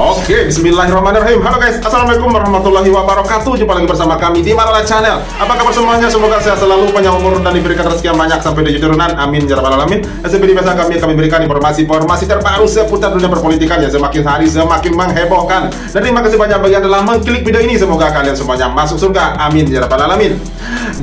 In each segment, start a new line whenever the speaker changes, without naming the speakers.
Oke, bismillahirrahmanirrahim. Halo guys, assalamualaikum warahmatullahi wabarakatuh. Jumpa lagi bersama kami di Malala Channel. Apa kabar semuanya? Semoga sehat selalu, panjang umur, dan diberikan rezeki yang banyak sampai 7 turunan. Amin ya rabbal alamin. Seperti biasa kami berikan informasi terbaru seputar dunia perpolitikan yang semakin hari semakin menghebohkan. Dan terima kasih banyak bagi yang telah mengklik video ini. Semoga kalian semuanya masuk surga. Amin ya rabbal alamin.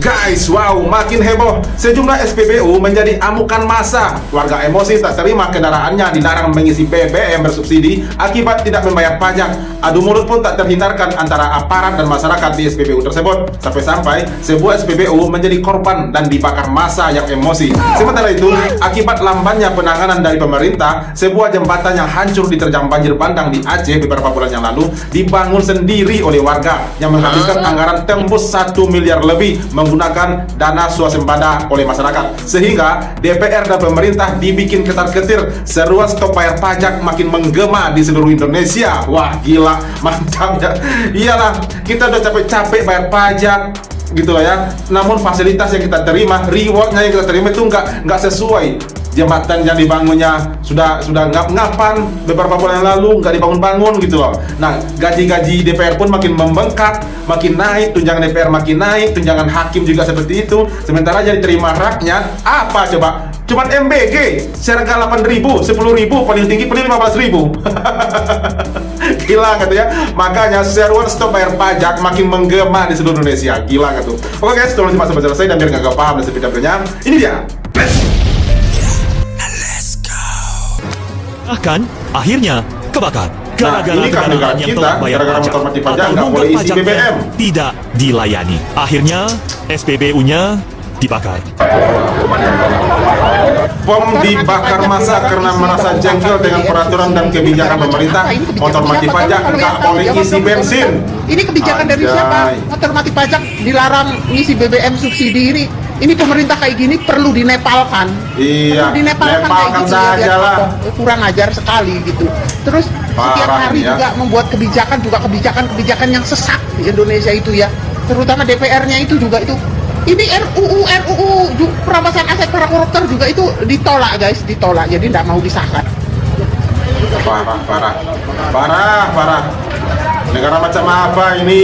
Guys, wow, makin heboh. Sejumlah SPBU menjadi amukan massa. Warga emosi tak terima kendaraannya dilarang mengisi BBM bersubsidi akibat tidak membayar pajak. Adu mulut pun tak terhindarkan antara aparat dan masyarakat di SPBU tersebut. Sampai-sampai sebuah SPBU menjadi korban dan dibakar massa yang emosi. Sementara itu, akibat lambannya penanganan dari pemerintah, sebuah jembatan yang hancur diterjang banjir bandang di Aceh beberapa bulan yang lalu dibangun sendiri oleh warga yang menghabiskan anggaran tembus 1 miliar lebih menggunakan dana swasembada oleh masyarakat. Sehingga DPR dan pemerintah dibikin ketar-ketir. Seruan stop bayar pajak makin menggema di seluruh Indonesia. Wah, gila, mantap ya. Iyalah, kita udah capek-capek bayar pajak gitu lah ya. Namun fasilitas yang kita terima, rewardnya yang kita terima itu nggak sesuai. Jembatan yang dibangunnya sudah ngapan beberapa bulan yang lalu nggak dibangun gitu loh. Nah, gaji DPR pun makin membengkak, makin naik, tunjangan DPR makin naik, tunjangan hakim juga seperti itu. Sementara yang diterima rakyat apa coba? Cuman MBG seharga 8.000, 10.000, paling tinggi paling 15.000. Gila gitu ya. Makanya seruan stop bayar pajak makin menggema di seluruh Indonesia. Gila gitu. Oke guys, tolong simak sampai selesai dan biar nggak paham dan videonya. Ini dia.
Bahkan akhirnya kebakar gara-gara
ini kan negara
kendaraan yang
kita,
telah bayar
gara-gara
pajak
motor mati pajak
atau
nggak
nunggak
boleh isi
pajaknya
BBM.
tidak dilayani. Akhirnya SPBU-nya dibakar.
POM dibakar massa karena merasa jengkel dengan peraturan dan kebijakan pemerintah. Motor mati pajak nggak boleh isi bensin.
Ini kebijakan dari siapa? Motor mati pajak dilarang ngisi BBM subsidi ini pemerintah kayak gini perlu dinepalkan.
Iya,
perlu dinepalkan
nepalkan
kayak gitu
saja
ya,
lah.
kurang ajar sekali gitu. Terus setiap
Parah
hari
ya.
juga membuat kebijakan yang sesat di Indonesia itu ya. Terutama DPR-nya itu juga itu. Ini RUU perampasan aset para koruptor juga itu ditolak guys, ditolak. Jadi tidak mau disahkan.
Parah. Negara macam apa ini?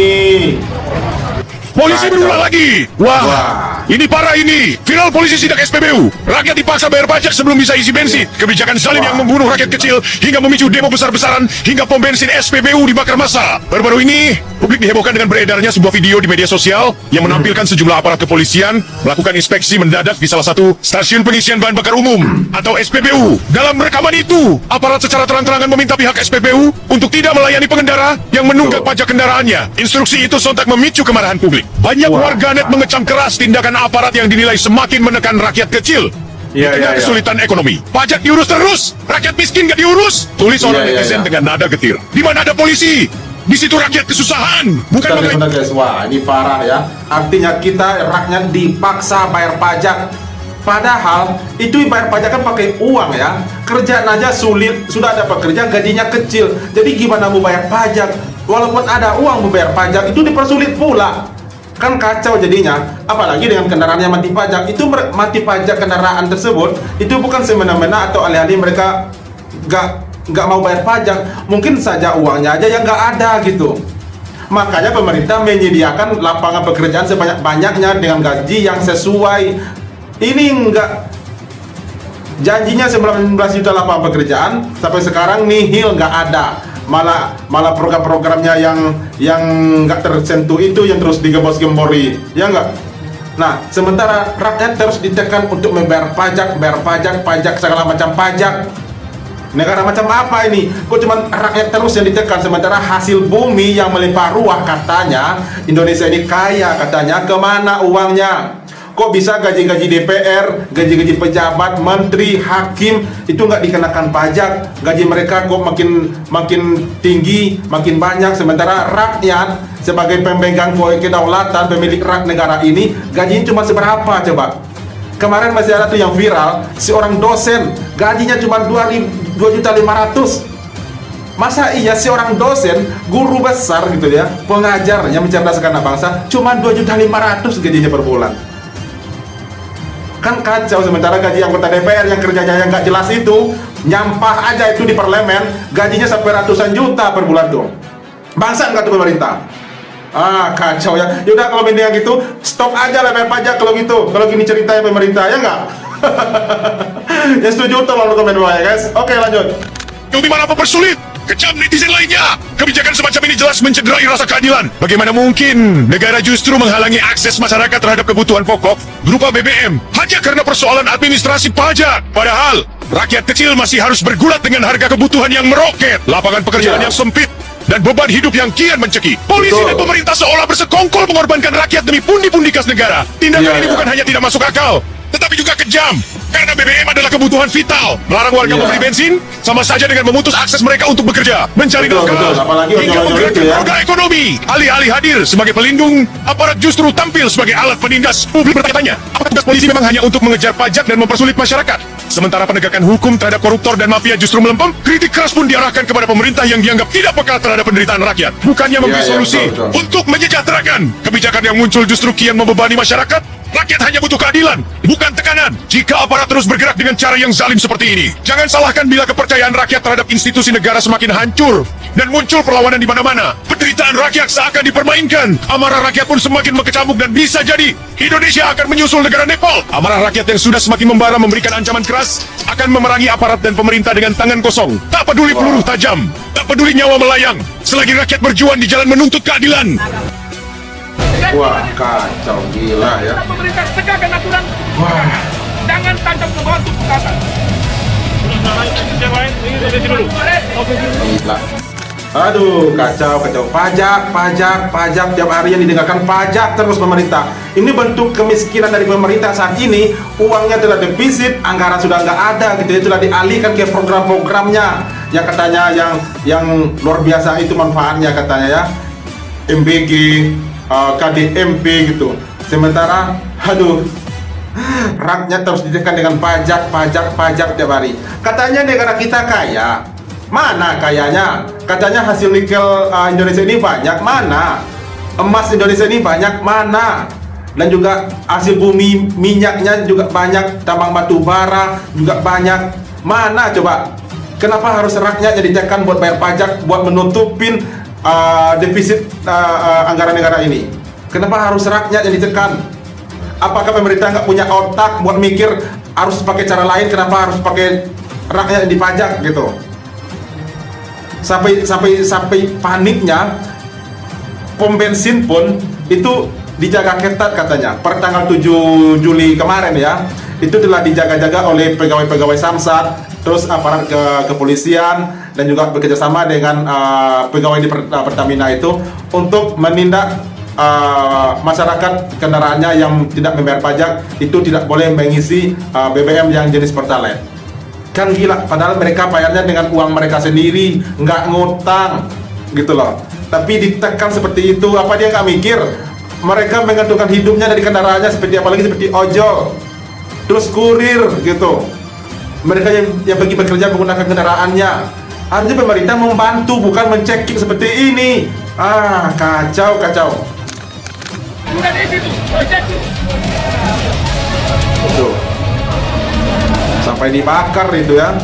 Polisi
Kacau.
berulang lagi. Wah, ini parah ini. Viral polisi sidak SPBU. Rakyat dipaksa bayar pajak sebelum bisa isi bensin. Kebijakan zalim yang membunuh rakyat kecil hingga memicu demo besar-besaran hingga pom bensin SPBU dibakar massa. Baru-baru ini, publik dihebohkan dengan beredarnya sebuah video di media sosial yang menampilkan sejumlah aparat kepolisian melakukan inspeksi mendadak di salah satu stasiun pengisian bahan bakar umum atau SPBU. Dalam rekaman itu, aparat secara terang-terangan meminta pihak SPBU untuk tidak melayani pengendara yang menunggak pajak kendaraannya. Instruksi itu sontak memicu kemarahan publik. Banyak warganet mengecam keras tindakan aparat yang dinilai semakin menekan rakyat kecil. Di tengah kesulitan ekonomi, pajak diurus terus, rakyat miskin gak diurus. Tulis seorang netizen dengan nada getir. Di mana ada polisi, di situ rakyat kesusahan. Bukan
Bentar, guys, wah ini parah ya. Artinya kita rakyat dipaksa bayar pajak. Padahal itu bayar pajak kan pakai uang ya. Kerjaan aja sulit, sudah ada pekerja gajinya kecil. Jadi gimana mau bayar pajak? Walaupun ada uang mau bayar pajak itu dipersulit pula. Kan kacau jadinya, apalagi dengan kendaraan yang mati pajak. Itu mati pajak kendaraan tersebut itu bukan semena-mena atau alih-alih mereka nggak mau bayar pajak, mungkin saja uangnya aja yang nggak ada gitu. Makanya pemerintah menyediakan lapangan pekerjaan sebanyak-banyaknya dengan gaji yang sesuai. Ini enggak, janjinya 19 juta lapangan pekerjaan sampai sekarang nihil, nggak ada. Malah program-programnya yang nggak tersentuh itu yang terus digembos-gembori, ya nggak? Nah, sementara rakyat terus ditekan untuk membayar pajak segala macam pajak. Negara macam apa ini? Kok cuma rakyat terus yang ditekan, sementara hasil bumi yang melimpah ruah katanya Indonesia ini kaya katanya, kemana uangnya? Kok bisa gaji-gaji DPR, gaji-gaji pejabat, menteri, hakim itu nggak dikenakan pajak? Gaji mereka kok makin tinggi, makin banyak, sementara rakyat sebagai pemegang kedaulatan, pemilik negara ini gajinya cuma seberapa coba? Kemarin masih ada tuh yang viral, seorang dosen gajinya cuma 2.500.000. Masa iya seorang dosen, guru besar gitu ya, pengajar yang mencerdaskan anak bangsa cuma 2.500.000 gajinya per bulan? Kan kacau. Sementara gaji anggota DPR yang kerjanya yang nggak jelas itu nyampah aja itu di parlemen, gajinya sampai ratusan juta per bulan tuh. Bangsat nggak tuh pemerintah? Kacau ya. Yaudah kalau mendingan gitu, stop aja lah bayar pajak kalau gitu. Kalau gini ceritanya pemerintah, ya nggak? Ya setuju, tolong komen bawah ya guys. Oke lanjut.
Di mana mempersulit? Kecam netizen lainnya. Kebijakan semacam ini jelas mencederai rasa keadilan. Bagaimana mungkin negara justru menghalangi akses masyarakat terhadap kebutuhan pokok berupa BBM hanya karena persoalan administrasi pajak? Padahal rakyat kecil masih harus bergulat dengan harga kebutuhan yang meroket, lapangan pekerjaan yang sempit, dan beban hidup yang kian mencekik. Polisi dan pemerintah seolah bersekongkol mengorbankan rakyat demi pundi-pundi kas negara. Tindakan ini bukan hanya tidak masuk akal, tetapi juga kejam. Karena BBM adalah kebutuhan vital. Melarang warga membeli bensin sama saja dengan memutus akses mereka untuk bekerja, mencari nafkah,
Apalagi
hingga
ojol-ojol itu
menggerakkan
ya.
roda ekonomi. Alih-alih hadir sebagai pelindung, aparat justru tampil sebagai alat penindas. Publik bertanya, apakah tugas polisi memang hanya untuk mengejar pajak dan mempersulit masyarakat? Sementara penegakan hukum terhadap koruptor dan mafia justru melempem, kritik keras pun diarahkan kepada pemerintah yang dianggap tidak peka terhadap penderitaan rakyat. Bukannya memberi solusi
betul.
untuk menyejahterakan, kebijakan yang muncul justru kian membebani masyarakat. Rakyat hanya butuh keadilan, bukan tekanan. Jika aparat terus bergerak dengan cara yang zalim seperti ini, jangan salahkan bila kepercayaan rakyat terhadap institusi negara semakin hancur dan muncul perlawanan di mana-mana. Penderitaan rakyat seakan dipermainkan, amarah rakyat pun semakin mengkecamuk dan bisa jadi Indonesia akan menyusul negara Nepal. Amarah rakyat yang sudah semakin membara memberikan ancaman keras akan memerangi aparat dan pemerintah dengan tangan kosong. Tak peduli peluru tajam, tak peduli nyawa melayang, selagi rakyat berjuang di jalan menuntut keadilan.
Wah, kacau gila ya.
Pemerintah tegakkan aturan.
Wah,
Jangan tancap membantu kekerasan.
gila. Aduh, kacau. Pajak tiap hari yang didengarkan pajak terus pemerintah. Ini bentuk kemiskinan dari pemerintah saat ini. Uangnya telah defisit, anggaran sudah nggak ada gitu. Itu telah dialihkan ke program-programnya yang katanya yang luar biasa itu manfaatnya katanya ya. MBG, KDMP gitu. Sementara, aduh, rakyat terus ditekan dengan pajak tiap hari. Katanya negara kita kaya, mana kayanya? Katanya hasil nikel Indonesia ini banyak, mana? Emas Indonesia ini banyak, mana? Dan juga hasil bumi minyaknya juga banyak, tambang batu bara juga banyak, mana coba? Kenapa harus rakyatnya ditekan buat bayar pajak, buat menutupin defisit anggaran negara ini? Kenapa harus rakyat yang ditekan? Apakah pemerintah nggak punya otak buat mikir harus pakai cara lain? Kenapa harus pakai rakyat yang dipajak gitu? Sampai paniknya pom bensin pun itu dijaga ketat katanya. Per tanggal 7 Juli kemarin ya, itu telah dijaga-jaga oleh pegawai-pegawai Samsat, terus aparat kepolisian, dan juga bekerjasama dengan pegawai di Pertamina itu untuk menindak masyarakat kendaraannya yang tidak membayar pajak itu tidak boleh mengisi BBM yang jenis Pertalite. Kan gila, padahal mereka bayarnya dengan uang mereka sendiri, nggak ngutang gitu loh. Tapi ditekan seperti itu, apa dia nggak mikir? Mereka menggantungkan hidupnya dari kendaraannya, apalagi seperti ojol, terus kurir gitu. Mereka yang pergi bekerja menggunakan kendaraannya. Harusnya pemerintah membantu, bukan mencekik seperti ini. Kacau.
Sudah di situ,
Tuh. Sampai dibakar itu ya.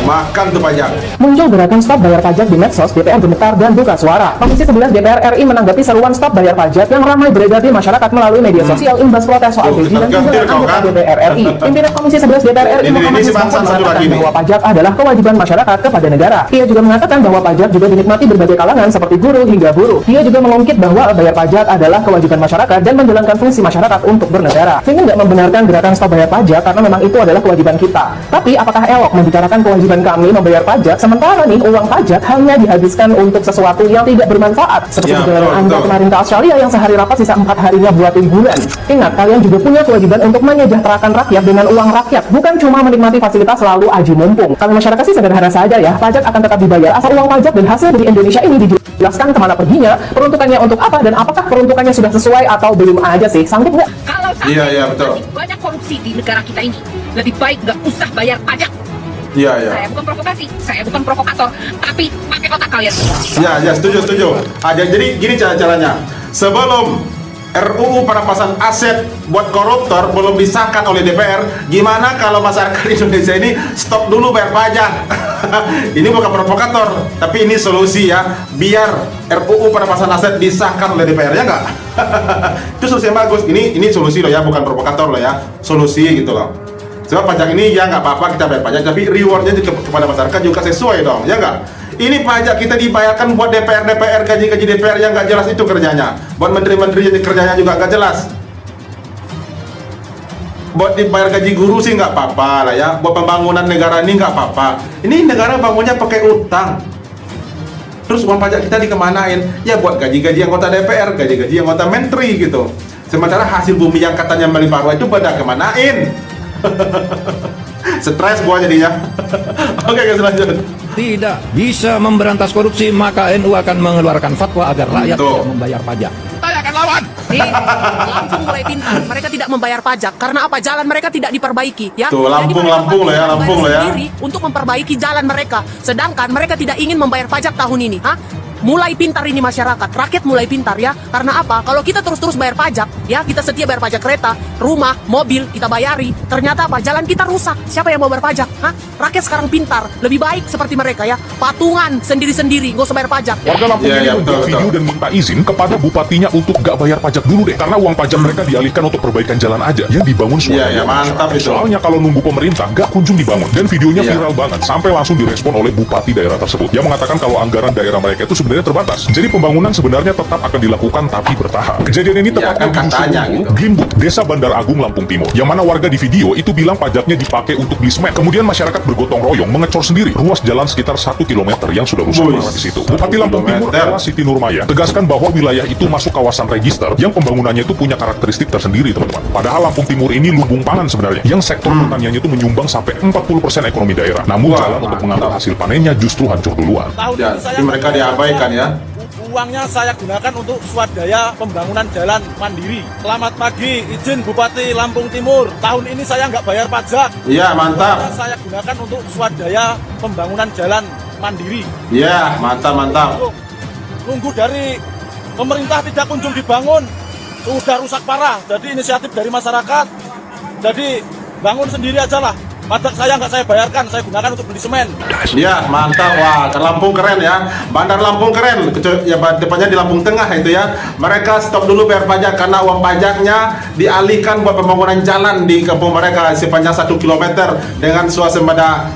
Makan tuh pajak.
Muncul gerakan stop bayar pajak di medsos, DPR gemetar dan buka suara. Komisi 11 DPR RI menanggapi seruan stop bayar pajak yang ramai beredar di masyarakat melalui media sosial imbas protes soal gaji dan tunjangan anggota DPR RI. Pimpinan Komisi 11 DPR RI Muhammad Mustafa mengatakan bahwa pajak adalah kewajiban masyarakat kepada negara. Ia juga mengatakan bahwa pajak juga dinikmati berbagai kalangan seperti guru hingga buruh. Ia juga mengungkit bahwa bayar pajak adalah kewajiban masyarakat dan menjalankan fungsi masyarakat untuk bernegara. Ini tidak membenarkan gerakan stop bayar pajak karena memang itu adalah kewajiban kita. Tapi apakah elok membicarakan kewajiban kami membayar pajak sementara nih uang pajak hanya dihabiskan untuk sesuatu yang tidak bermanfaat seperti perjalanan Anda kemarin ke Australia yang sehari rapat sisa 4 harinya buat liburan. Ingat, kalian juga punya kewajiban untuk menyejahterakan rakyat dengan uang rakyat, bukan cuma menikmati fasilitas lalu aji mumpung. Kalau masyarakat sih sederhana saja ya, pajak akan tetap dibayar asal uang pajak dan hasil dari Indonesia ini dijelaskan kemana perginya, peruntukannya untuk apa, dan apakah peruntukannya sudah sesuai atau belum aja sih. Sanggup nggak?
Kalau sampai
Iya, betul.
masih banyak korupsi di negara kita ini, lebih baik nggak usah bayar pajak.
Iya.
Saya bukan provokasi, saya bukan provokator, tapi pakai otak kalian.
Ya, setuju. Jadi gini caranya. Sebelum RUU perampasan aset buat koruptor belum disahkan oleh DPR, gimana kalau masyarakat Indonesia ini stop dulu bayar pajak? Ini bukan provokator, tapi ini solusi ya, biar RUU perampasan aset disahkan oleh DPR, ya nggak? Itu solusi yang bagus. Ini solusi loh ya, bukan provokator loh ya, solusi gitu loh. Sebab pajak ini ya nggak apa-apa kita bayar pajak, tapi rewardnya kepada masyarakat juga sesuai dong, ya nggak? Ini pajak kita dibayarkan buat DPR, gaji-gaji DPR yang nggak jelas itu kerjanya. Buat menteri-menteri kerjanya juga nggak jelas. Buat dibayar gaji guru sih nggak apa-apa lah ya. Buat pembangunan negara ini nggak apa-apa. Ini negara bangunnya pakai utang. Terus uang pajak kita dikemanain? Ya buat gaji-gaji anggota DPR, gaji-gaji anggota menteri gitu. Sementara hasil bumi yang katanya melimpah ruah itu pada kemanain? Stres gua jadinya. Oke guys, lanjut.
Tidak bisa memberantas korupsi, maka NU akan mengeluarkan fatwa agar rakyat tidak membayar pajak.
Saya akan lawan.
Lampung mulai pintar, mereka tidak membayar pajak karena apa? Jalan mereka tidak diperbaiki, ya.
Tuh,
Jadi mereka
Lampung lah ya,
membayar
Lampung lah ya.
sendiri untuk memperbaiki jalan mereka. Sedangkan mereka tidak ingin membayar pajak tahun ini, Mulai pintar ini masyarakat, rakyat mulai pintar ya. Karena apa? Kalau kita terus-terus bayar pajak, ya kita setia bayar pajak kereta, rumah, mobil, kita bayari. Ternyata apa? Jalan kita rusak. Siapa yang mau bayar pajak? Rakyat sekarang pintar, lebih baik seperti mereka ya. Patungan sendiri-sendiri, nggak usah bayar pajak.
Warga Lampung ini membuat video dan minta izin kepada bupatinya untuk gak bayar pajak dulu deh, karena uang pajak mereka dialihkan untuk perbaikan jalan aja yang dibangun
Iya,
swadaya.
mantap itu.
Soalnya kalau nunggu pemerintah gak kunjung dibangun, dan videonya viral banget sampai langsung direspon oleh bupati daerah tersebut yang mengatakan kalau anggaran daerah mereka itu sebenarnya terbatas. Jadi pembangunan sebenarnya tetap akan dilakukan tapi bertahap. Kejadian ini tepatnya di
katanya gitu.
Glimbuk, Desa Bandar Agung, Lampung Timur, yang mana warga di video itu bilang pajaknya dipakai untuk beli semen. Kemudian masyarakat bergotong royong mengecor sendiri ruas jalan sekitar 1 km yang sudah rusak parah di situ. Bupati Lampung Timur adalah Siti Nurmaya tegaskan bahwa wilayah itu masuk kawasan register yang pembangunannya itu punya karakteristik tersendiri, teman-teman. Padahal Lampung Timur ini lumbung pangan sebenarnya, yang sektor pertaniannya itu menyumbang sampai 40% ekonomi daerah. Namun jalan untuk mengambil hasil panennya justru hancur duluan.
Ya, jadi mereka diabaikan ya.
Uangnya saya gunakan untuk swadaya pembangunan jalan mandiri. Selamat pagi, izin Bupati Lampung Timur. Tahun ini saya nggak bayar pajak.
Iya, mantap.
Uangnya saya gunakan untuk swadaya pembangunan jalan mandiri.
Iya, mantap.
Nunggu dari pemerintah tidak kunjung dibangun. Sudah rusak parah. Jadi inisiatif dari masyarakat. Jadi bangun sendiri aja lah. Pajak saya nggak saya bayarkan, saya gunakan untuk beli semen.
Iya, mantap. Wah, Lampung keren ya. Bandar Lampung keren. Ya, depannya di Lampung Tengah itu ya. Mereka stop dulu bayar pajak karena uang pajaknya dialihkan buat pembangunan jalan di kampung mereka sepanjang 1 km dengan suasembada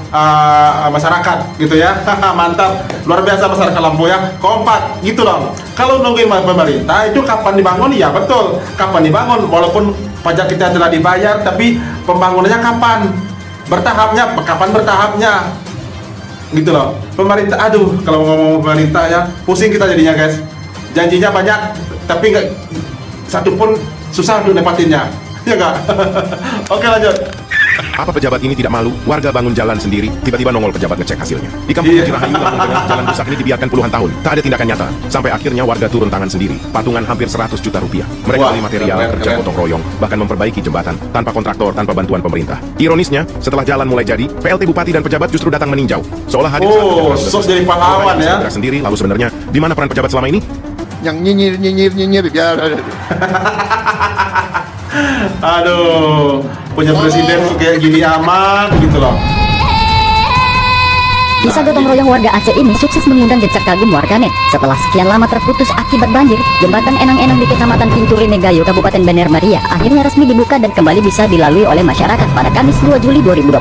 masyarakat gitu ya. Mantap. Luar biasa masyarakat Lampung ya. Kompak gitu dong. Kalau nungguin pemerintah itu kapan dibangun? Ya betul. Kapan dibangun? Walaupun pajak kita telah dibayar, tapi pembangunannya kapan? Bertahapnya, kapan bertahapnya? Gitu loh. Pemerintah, aduh, kalau ngomong pemerintah ya, pusing kita jadinya guys. Janjinya banyak, tapi nggak satu pun susah untuk dapatinnya. Ya nggak? Oke, lanjut.
Apa pejabat ini tidak malu? Warga bangun jalan sendiri, tiba-tiba nongol pejabat ngecek hasilnya. Di kampung Jirahayu, Lampung Tengah, jalan rusak ini dibiarkan puluhan tahun. Tak ada tindakan nyata. Sampai akhirnya warga turun tangan sendiri. Patungan hampir 100 juta rupiah. Mereka beli material, kerja gotong royong, bahkan memperbaiki jembatan, tanpa kontraktor, tanpa bantuan pemerintah. Ironisnya, setelah jalan mulai jadi, PLT Bupati dan pejabat justru datang meninjau. Seolah hadir
sos jadi pahlawan ya.
Sendiri, lalu sebenarnya, di mana peran pejabat selama ini?
Yang nyinyir biar.
Aduh, punya presiden kayak gini amat gitu loh.
Kisah gotong royong warga Aceh ini sukses mengundang decak kagum warganet. Setelah sekian lama terputus akibat banjir, jembatan Enang-Enang di Kecamatan Pintu Renegayo, Kabupaten Bener Maria, akhirnya resmi dibuka dan kembali bisa dilalui oleh masyarakat pada Kamis 2 Juli 2026.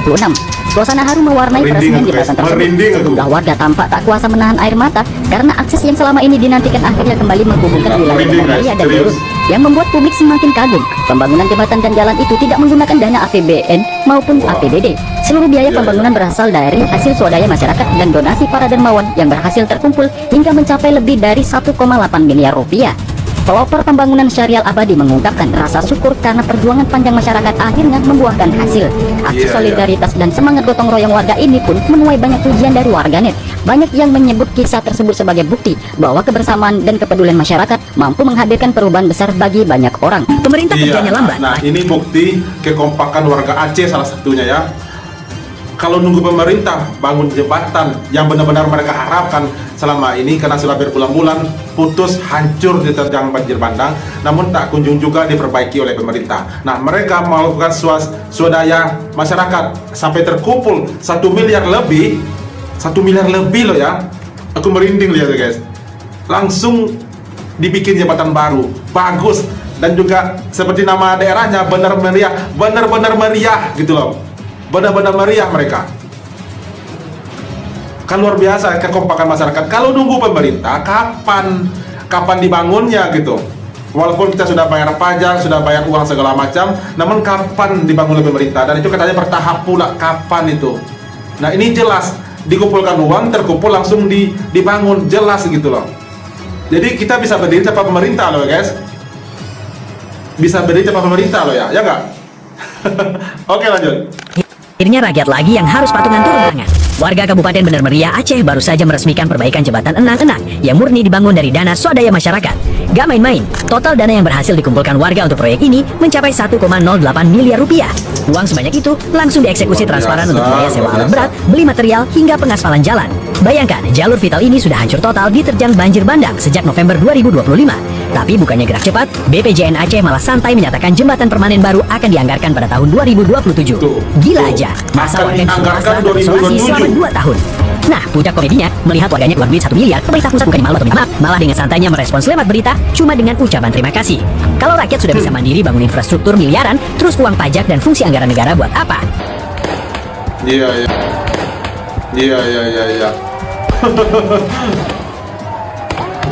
Suasana haru mewarnai peresmian jembatan tersebut. Sejumlah warga tampak tak kuasa menahan air mata karena akses yang selama ini dinantikan akhirnya kembali menghubungkan wilayah Bener Maria dan Beirut, yang membuat publik semakin kagum. Pembangunan jembatan dan jalan itu tidak menggunakan dana APBN maupun APBD. Seluruh biaya pembangunan berasal dari hasil swadaya masyarakat dan donasi para dermawan yang berhasil terkumpul hingga mencapai lebih dari 1,8 miliar rupiah. Pelopor pembangunan Syarial Abadi mengungkapkan rasa syukur karena perjuangan panjang masyarakat akhirnya membuahkan hasil. Aksi solidaritas dan semangat gotong royong warga ini pun menuai banyak pujian dari warganet. Banyak yang menyebut kisah tersebut sebagai bukti bahwa kebersamaan dan kepedulian masyarakat mampu menghadirkan perubahan besar bagi banyak orang. Pemerintah kerjanya lambat.
Nah, ini bukti kekompakan warga Aceh salah satunya ya. kalau nunggu pemerintah bangun jembatan yang benar-benar mereka harapkan selama ini, karena sudah berbulan-bulan putus, hancur diterjang banjir bandang, namun tak kunjung juga diperbaiki oleh pemerintah. Nah, mereka melakukan swadaya masyarakat sampai terkumpul 1 miliar lebih, 1 miliar lebih loh ya. Aku merinding lihat guys. Langsung dibikin jembatan baru, bagus, dan juga seperti nama daerahnya, benar-benar meriah gitu loh. Benar-benar meriah mereka. Kan luar biasa kekompakan masyarakat. Kalau nunggu pemerintah, kapan dibangunnya gitu. Walaupun kita sudah bayar pajak, sudah bayar uang segala macam, namun kapan dibangun oleh pemerintah? Dan itu katanya bertahap pula, kapan itu. Nah, ini jelas dikumpulkan uang, terkumpul langsung dibangun, jelas gitu loh. Jadi kita bisa berdiri tanpa pemerintah loh guys. Bisa berdiri tanpa pemerintah loh ya nggak? Oke, lanjut.
Akhirnya rakyat lagi yang harus patungan turun tangan. Warga Kabupaten Bener Meriah, Aceh baru saja meresmikan perbaikan jembatan Enang-Enang yang murni dibangun dari dana swadaya masyarakat. Gak main-main, total dana yang berhasil dikumpulkan warga untuk proyek ini mencapai 1,08 miliar rupiah. Uang sebanyak itu langsung dieksekusi transparan untuk biaya sewa alat berat, beli material, hingga pengaspalan jalan. Bayangkan, jalur vital ini sudah hancur total diterjang banjir bandang sejak November 2025. Tapi bukannya gerak cepat, BPJN Aceh malah santai menyatakan jembatan permanen baru akan dianggarkan pada tahun 2027. Gila aja, masa warga dianggarkan 2027 selama 2 tahun. Nah, puncak komedinya, melihat warganya keluar duit 1 miliar, pemerintah pusat bukannya malu atau minta maaf, malah dengan santainya merespons lewat berita, cuma dengan ucapan terima kasih. Kalau rakyat sudah bisa mandiri bangun infrastruktur miliaran, terus uang pajak dan fungsi anggaran negara buat apa?
Iya.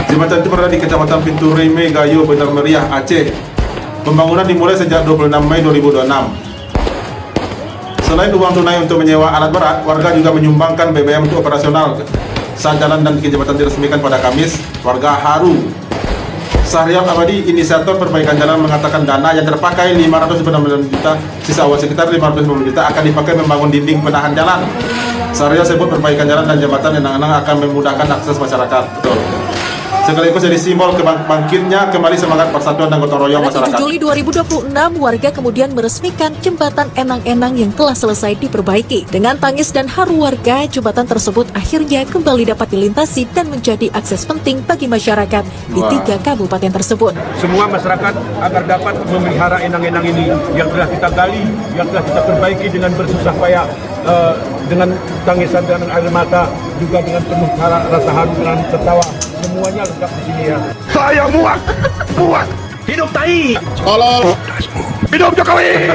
Jembatan itu berada di Kecamatan Pintu Reme, Gayo, Bener Meriah, Aceh. Pembangunan dimulai sejak 26 Mei 2026. Selain uang tunai untuk menyewa alat berat, warga juga menyumbangkan BBM untuk operasional. Saat jalan dan bikin jembatan diresmikan pada Kamis, warga haru. Syahrial Abadi, inisiator perbaikan jalan, mengatakan dana yang terpakai 599 juta, sisa uang sekitar 550 juta akan dipakai membangun dinding penahan jalan. Syahrial sebut perbaikan jalan dan jembatan Enang-Enang akan memudahkan akses masyarakat. Betul. Sekaligus jadi simbol bangkitnya kembali semangat persatuan dan gotong royong masyarakat.
7 Juli 2026, warga kemudian meresmikan jembatan Enang-Enang yang telah selesai diperbaiki. Dengan tangis dan haru warga, jembatan tersebut akhirnya kembali dapat dilintasi dan menjadi akses penting bagi masyarakat di 3 kabupaten tersebut.
Semua masyarakat agar dapat memelihara Enang-Enang ini yang telah kita gali, yang telah kita perbaiki dengan bersusah payah, dengan tangisan dan air mata, juga dengan penuh rasa haru dan tertawa. Semuanya lengkap di sini ya.
Saya muak.
Hidup tai.
Tolong. Hidup Jokowi.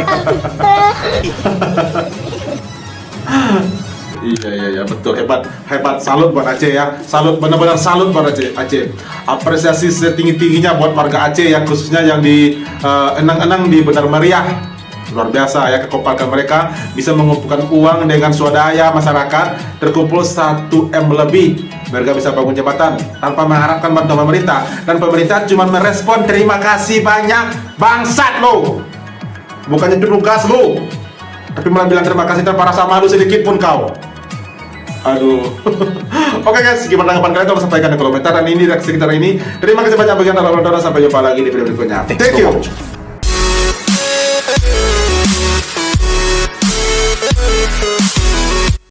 Iya betul, hebat, salut buat Aceh ya, salut, benar-benar salut buat Aceh. Apresiasi setinggi-tingginya buat warga Aceh yang khususnya yang di Enang-Enang di Bener Meriah. Luar biasa ya, kekompakan mereka bisa mengumpulkan uang dengan swadaya masyarakat, terkumpul 1M lebih. Mereka bisa bangun jembatan tanpa mengharapkan bantuan pemerintah, dan pemerintah cuma merespon terima kasih banyak. Bangsat lo, bukannya tugas lo, tapi malah bilang terima kasih tanpa rasa malu sedikit pun kau. Aduh. Oke guys, gimana tanggapan kalian? Tolong sampaikan di komentar. Dan ini reaksi kita hari ini. Terima kasih banyak bagi yang telah menonton. Sampai jumpa lagi di video berikutnya. Thank you.